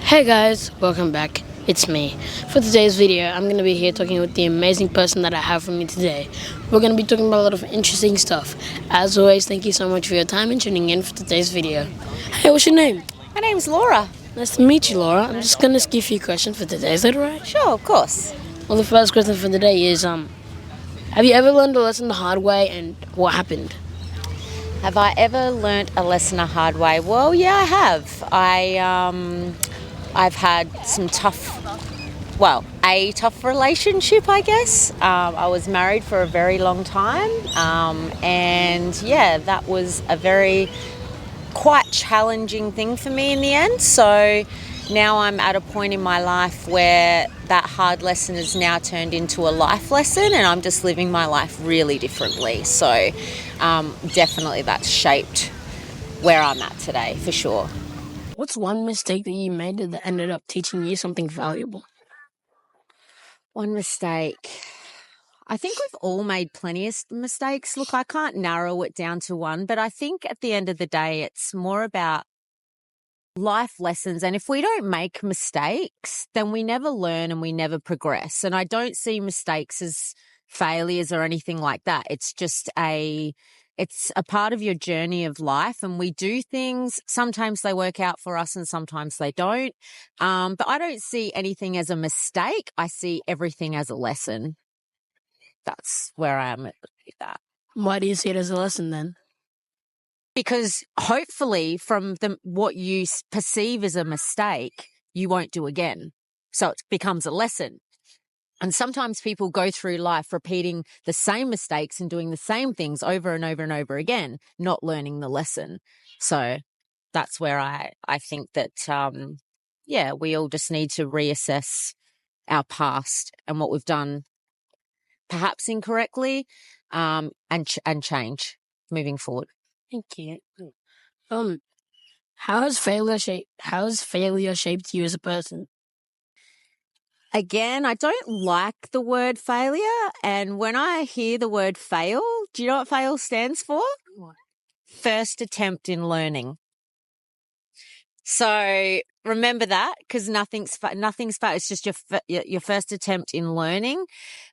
Hey guys, welcome back. It's me. For today's video, I'm going to be here talking with the amazing person that I have with me today. We're going to be talking about a lot of interesting stuff. As always, thank you so much for your time and tuning in for today's video. Hey, what's your name? My name's Laura. Nice to meet you, Laura. I'm just going to ask you a few questions for today. Is that alright? Sure, of course. Well, the first question for today is, have you ever learned a lesson the hard way and what happened? Have I ever learnt a lesson the hard way? Well, yeah, I have. I've had some a tough relationship, I guess. I was married for a very long time, and yeah, that was a very quite challenging thing for me in the end. So now I'm at a point in my life where that hard lesson has now turned into a life lesson, and I'm just living my life really differently. So definitely that's shaped where I'm at today, for sure. What's one mistake that you made that ended up teaching you something valuable? One mistake. I think we've all made plenty of mistakes. Look, I can't narrow it down to one, but I think at the end of the day, it's more about life lessons. And if we don't make mistakes, then we never learn and we never progress. And I don't see mistakes as failures or anything like that. It's a part of your journey of life, and we do things. Sometimes they work out for us and sometimes they don't. But I don't see anything as a mistake. I see everything as a lesson. That's where I am with that. Why do you see it as a lesson then? Because hopefully from what you perceive as a mistake, you won't do again. So it becomes a lesson. And sometimes people go through life repeating the same mistakes and doing the same things over and over and over again, not learning the lesson. So that's where I think that, we all just need to reassess our past and what we've done perhaps incorrectly, and change moving forward. Thank you. How has failure shaped you as a person? Again, I don't like the word failure. And when I hear the word fail, do you know what fail stands for? What? First attempt in learning. So remember that, because nothing's fail. It's just your first attempt in learning.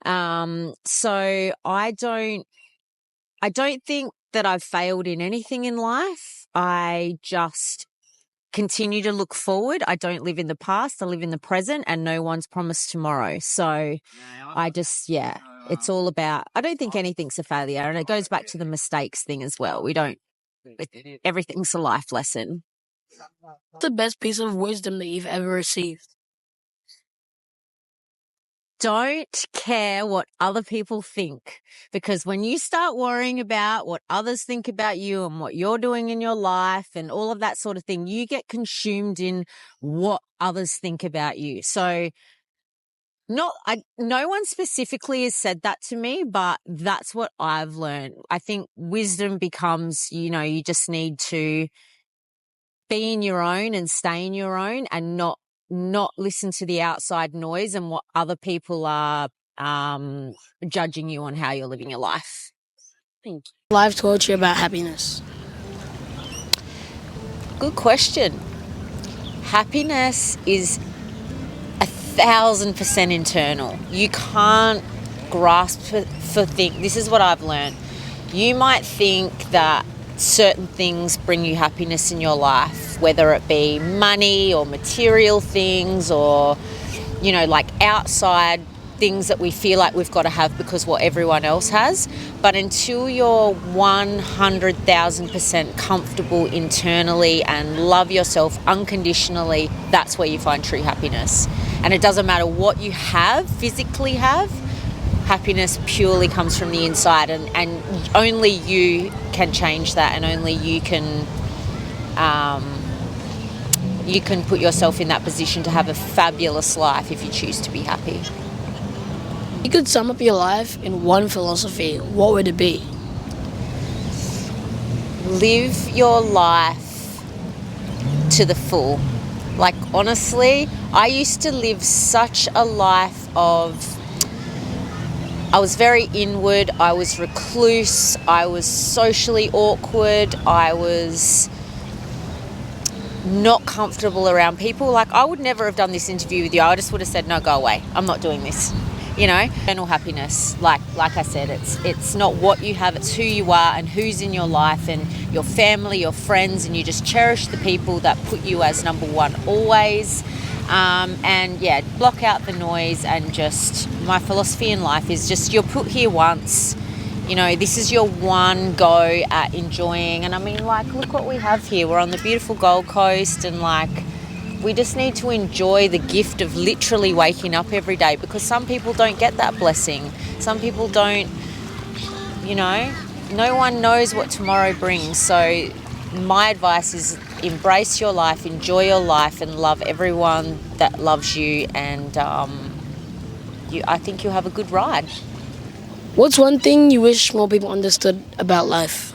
So I don't think that I've failed in anything in life. I just continue to look forward. I don't live in the past. I live in the present, and no one's promised tomorrow. So it's all about, I don't think anything's a failure. And it goes back to the mistakes thing as well. Everything's a life lesson. What's the best piece of wisdom that you've ever received? Don't care what other people think, because when you start worrying about what others think about you and what you're doing in your life and all of that sort of thing, you get consumed in what others think about you. So no one specifically has said that to me, but that's what I've learned. I think wisdom becomes, you just need to be in your own and stay in your own and not listen to the outside noise and what other people are judging you on how you're living your life. Thank you. Life taught you about happiness. Good question. Happiness is 1,000% internal. You can't grasp for things. This is what I've learned. You might think that certain things bring you happiness in your life, whether it be money or material things or, like outside things that we feel like we've got to have because what everyone else has. But until you're 100,000% comfortable internally and love yourself unconditionally, that's where you find true happiness. And it doesn't matter what you physically have. Happiness purely comes from the inside, and only you can change that, and only you can put yourself in that position to have a fabulous life if you choose to be happy. You could sum up your life in one philosophy. What would it be? Live your life to the full. Like, honestly, I used to live such a life I was very inward, I was recluse, I was socially awkward, I was not comfortable around people. Like, I would never have done this interview with you. I just would have said, no, go away. I'm not doing this. You know, eternal happiness. Like I said, it's not what you have, it's who you are and who's in your life and your family, your friends, and you just cherish the people that put you as number one always. And yeah, block out the noise, and just my philosophy in life is just, you're put here once. You know, this is your one go at enjoying. And I mean, like, look what we have here. We're on the beautiful Gold Coast, and like, we just need to enjoy the gift of literally waking up every day, because some people don't get that blessing. Some people don't, you know, no one knows what tomorrow brings. So my advice is embrace your life, enjoy your life, and love everyone that loves you. And I think you'll have a good ride. What's one thing you wish more people understood about life?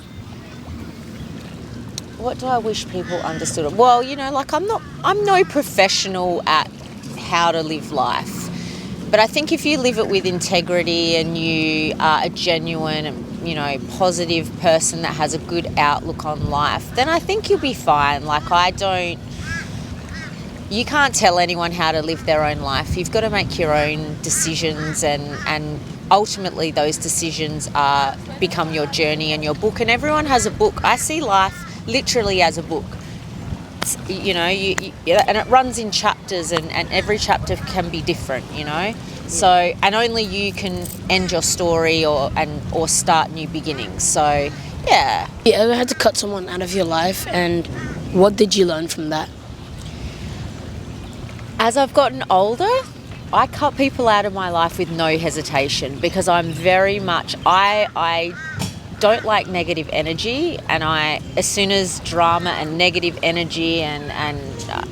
What do I wish people understood? Well, you know, like, I'm no professional at how to live life. But I think if you live it with integrity and you are a genuine, you know, positive person that has a good outlook on life, then I think you'll be fine. Like, you can't tell anyone how to live their own life. You've got to make your own decisions, and ultimately those decisions become your journey and your book. And everyone has a book. I see life literally as a book. You know, and it runs in chapters, and every chapter can be different, you know. So, and only you can end your story or start new beginnings. So, yeah. You ever had to cut someone out of your life, and what did you learn from that? As I've gotten older, I cut people out of my life with no hesitation, because I'm very much, I don't like negative energy, and as soon as drama and negative energy and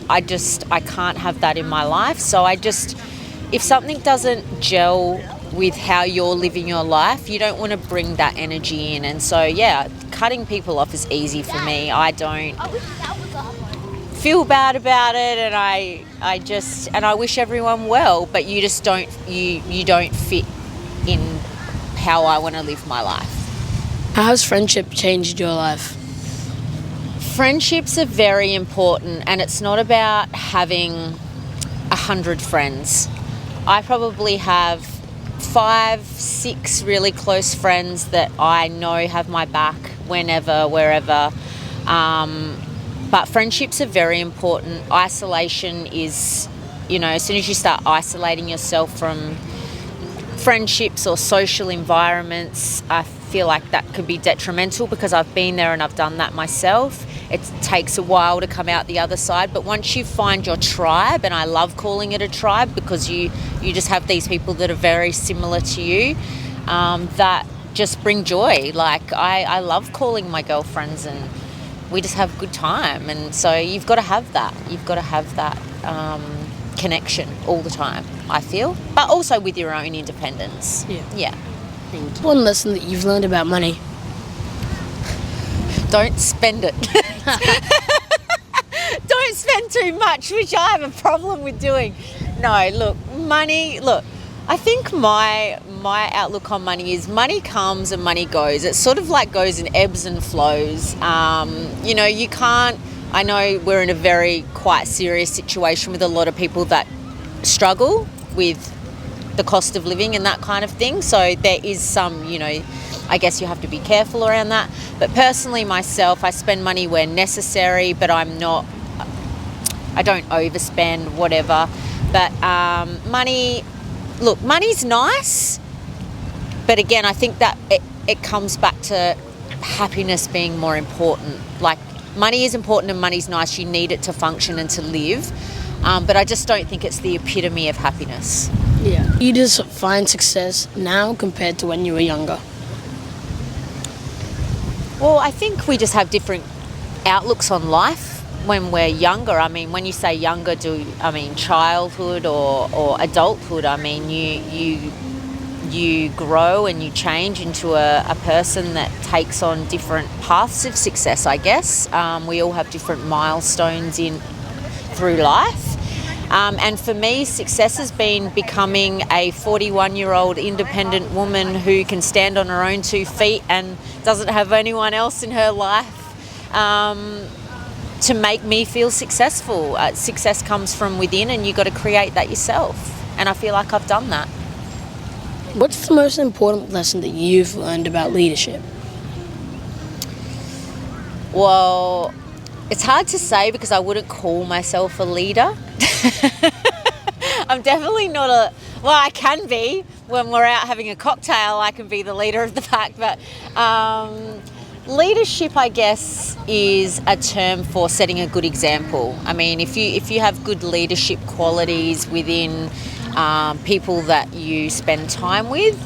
I can't have that in my life. So if something doesn't gel with how you're living your life, you don't want to bring that energy in. And so, yeah, cutting people off is easy for me. I don't feel bad about it, and I wish everyone well, but you just don't, you don't fit in how I want to live my life. How has friendship changed your life? Friendships are very important, and it's not about having 100 friends. I probably have 5, 6 really close friends that I know have my back whenever, wherever. But friendships are very important. Isolation is, you know, as soon as you start isolating yourself from friendships or social environments, I feel like that could be detrimental, because I've been there and I've done that myself. It takes a while to come out the other side, but once you find your tribe, and I love calling it a tribe, because you just have these people that are very similar to you, that just bring joy. Like, I love calling my girlfriends, and we just have a good time. And so you've got to have that. You've got to have that connection all the time, I feel, but also with your own independence. Yeah. One lesson that you've learned about money? Don't spend it. Don't spend too much, which I have a problem with doing. No, look, I think my outlook on money is, money comes and money goes. It sort of like goes in ebbs and flows. You know, you can't, I know we're in a very quite serious situation with a lot of people that struggle with the cost of living and that kind of thing. So there is some, you know, I guess you have to be careful around that. But personally, myself, I spend money where necessary, but I don't overspend, whatever. But money's nice. But again, I think that it comes back to happiness being more important. Like, money is important and money's nice. You need it to function and to live. But I just don't think it's the epitome of happiness. Yeah. You just find success now compared to when you were younger? Well, I think we just have different outlooks on life when we're younger. I mean, when you say younger, childhood or adulthood? I mean, you grow and you change into a person that takes on different paths of success, I guess. We all have different milestones through life. And for me, success has been becoming a 41-year-old independent woman who can stand on her own 2 feet and doesn't have anyone else in her life. to make me feel successful. Success comes from within, and you got to create that yourself. And I feel like I've done that. What's the most important lesson that you've learned about leadership? Well, it's hard to say because I wouldn't call myself a leader. I'm definitely not well, I can be. When we're out having a cocktail, I can be the leader of the pack. But leadership, I guess, is a term for setting a good example. I mean, if you have good leadership qualities within people that you spend time with,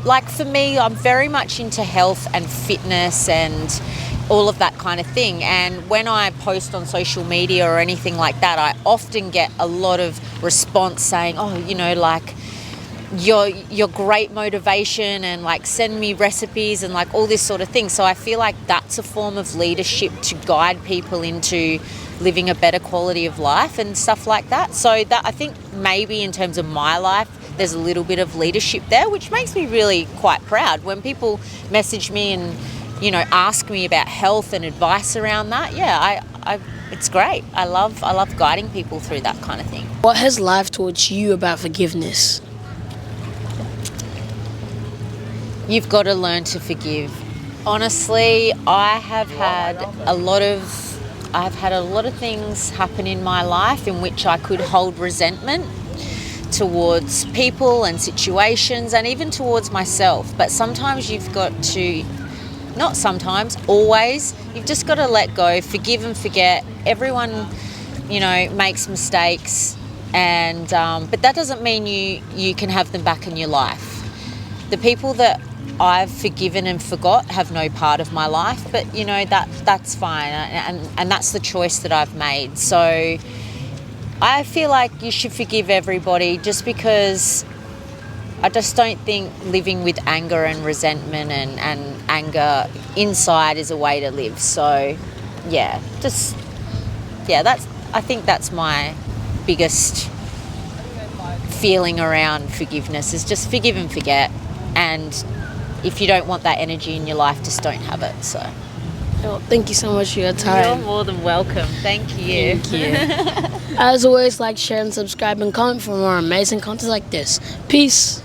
like for me, I'm very much into health and fitness and all of that kind of thing. And when I post on social media or anything like that, I often get a lot of response saying, oh, like, you're great motivation, and like send me recipes and like all this sort of thing. So I feel like that's a form of leadership, to guide people into living a better quality of life and stuff like that. So that, I think maybe in terms of my life, there's a little bit of leadership there, which makes me really quite proud when people message me and ask me about health and advice around that. Yeah, it's great. I love guiding people through that kind of thing. What has life taught you about forgiveness? You've got to learn to forgive. Honestly, I've had a lot of things happen in my life in which I could hold resentment towards people and situations, and even towards myself. But sometimes you've got to, not sometimes, always, you've just got to let go, forgive and forget. Everyone, makes mistakes, and but that doesn't mean you can have them back in your life. The people that I've forgiven and forgot have no part of my life, but that's fine, and that's the choice that I've made. So I feel like you should forgive everybody, just because I just don't think living with anger and resentment and anger inside is a way to live. So I think that's my biggest feeling around forgiveness, is just forgive and forget. And if you don't want that energy in your life, just don't have it. So, well, thank you so much for your time. You're more than welcome. Thank you. Thank you. As always, like, share, and subscribe, and comment for more amazing content like this. Peace.